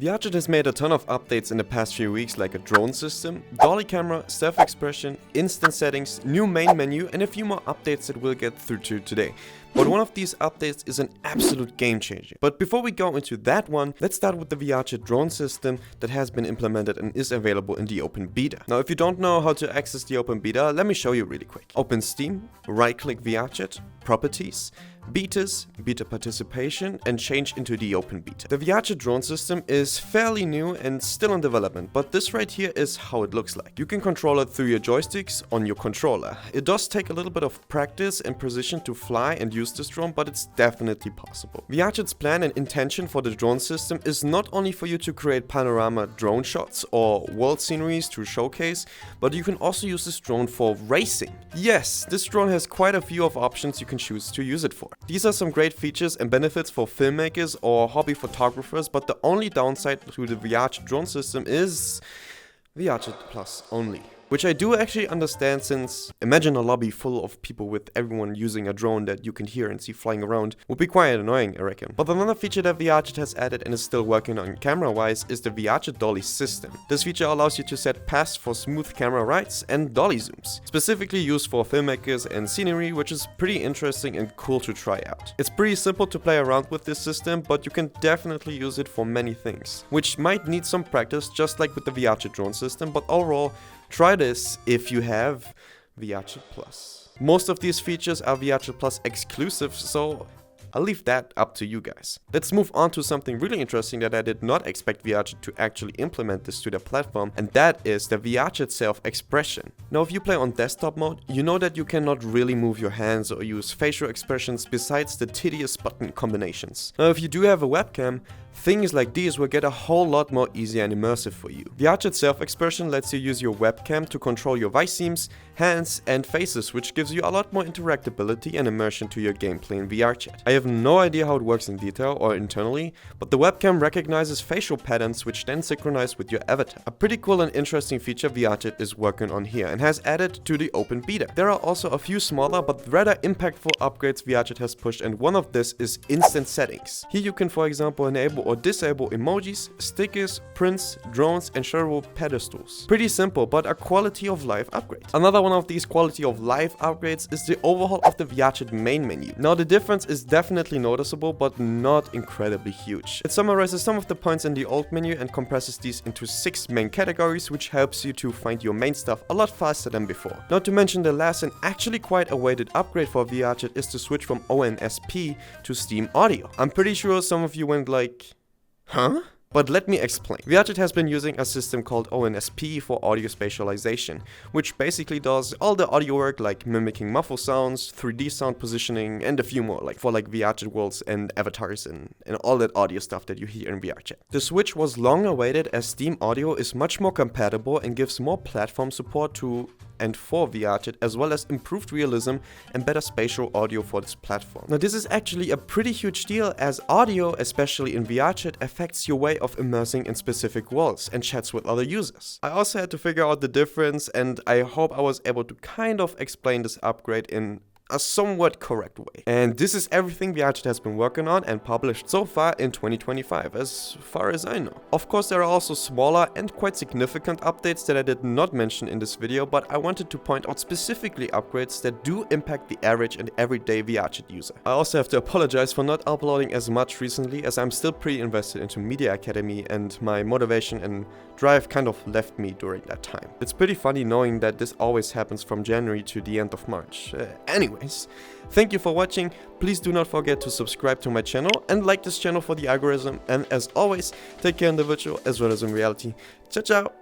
VRChat has made a ton of updates in the past few weeks, like a drone system, dolly camera, self-expression, instant settings, new main menu, and a few more updates that we'll get through to today. But one of these updates is an absolute game changer. But before we go into that one, let's start with the VRChat Drone system that has been implemented and is available in the open beta. Now, if you don't know how to access the open beta, let me show you really quick. Open Steam, right-click VRChat, Properties, Betas, Beta Participation, and change into the open beta. The VRChat Drone system is fairly new and still in development, but this right here is how it looks like. You can control it through your joysticks on your controller. It does take a little bit of practice and precision to fly and use this drone, but it's definitely possible. VRChat's plan and intention for the drone system is not only for you to create panorama drone shots or world sceneries to showcase, but you can also use this drone for racing. Yes, this drone has quite a few of options you can choose to use it for. These are some great features and benefits for filmmakers or hobby photographers, but the only downside to the VRChat drone system is VRChat Plus only. Which I do actually understand, since imagine a lobby full of people with everyone using a drone that you can hear and see flying around would be quite annoying, I reckon. But another feature that VRChat has added and is still working on camera-wise is the VRChat Dolly system. This feature allows you to set paths for smooth camera rides and dolly zooms, specifically used for filmmakers and scenery, which is pretty interesting and cool to try out. It's pretty simple to play around with this system, but you can definitely use it for many things, which might need some practice just like with the VRChat drone system, but overall, try this if you have VRChat Plus. Most of these features are VRChat Plus exclusive, so I'll leave that up to you guys. Let's move on to something really interesting that I did not expect VRChat to actually implement this to their platform, and that is the VRChat self-expression. Now, if you play on desktop mode, you know that you cannot really move your hands or use facial expressions besides the tedious button combinations. Now, if you do have a webcam, things like these will get a whole lot more easy and immersive for you. VRChat self-expression lets you use your webcam to control your vice seams, hands, and faces, which gives you a lot more interactability and immersion to your gameplay in VRChat. I have no idea how it works in detail or internally, but the webcam recognizes facial patterns which then synchronize with your avatar. A pretty cool and interesting feature VRChat is working on here and has added to the open beta. There are also a few smaller but rather impactful upgrades VRChat has pushed, and one of this is instant settings. Here you can, for example, enable or disable emojis, stickers, prints, drones, and shareable pedestals. Pretty simple, but a quality of life upgrade. Another one of these quality of life upgrades is the overhaul of the VRChat main menu. Now, the difference is definitely noticeable, but not incredibly huge. It summarizes some of the points in the old menu and compresses these into 6 main categories, which helps you to find your main stuff a lot faster than before. Not to mention the last and actually quite awaited upgrade for VRChat is to switch from ONSP to Steam Audio. I'm pretty sure some of you went like, huh? But let me explain. VRChat has been using a system called ONSP for audio spatialization, which basically does all the audio work like mimicking muffle sounds, 3D sound positioning, and a few more, like for VRChat worlds and avatars and all that audio stuff that you hear in VRChat. The switch was long awaited, as Steam Audio is much more compatible and gives more platform support to and for VRChat, as well as improved realism and better spatial audio for this platform. Now, this is actually a pretty huge deal, as audio, especially in VRChat, affects your way of immersing in specific worlds and chats with other users. I also had to figure out the difference, and I hope I was able to kind of explain this upgrade in a somewhat correct way. And this is everything VRChat has been working on and published so far in 2025, as far as I know. Of course, there are also smaller and quite significant updates that I did not mention in this video, but I wanted to point out specifically upgrades that do impact the average and everyday VRChat user. I also have to apologize for not uploading as much recently, as I'm still pretty invested into Media Academy, and my motivation and drive kind of left me during that time. It's pretty funny knowing that this always happens from January to the end of March. Anyways, thank you for watching. Please do not forget to subscribe to my channel and like this channel for the algorithm. And as always, take care in the virtual as well as in reality. Ciao, ciao!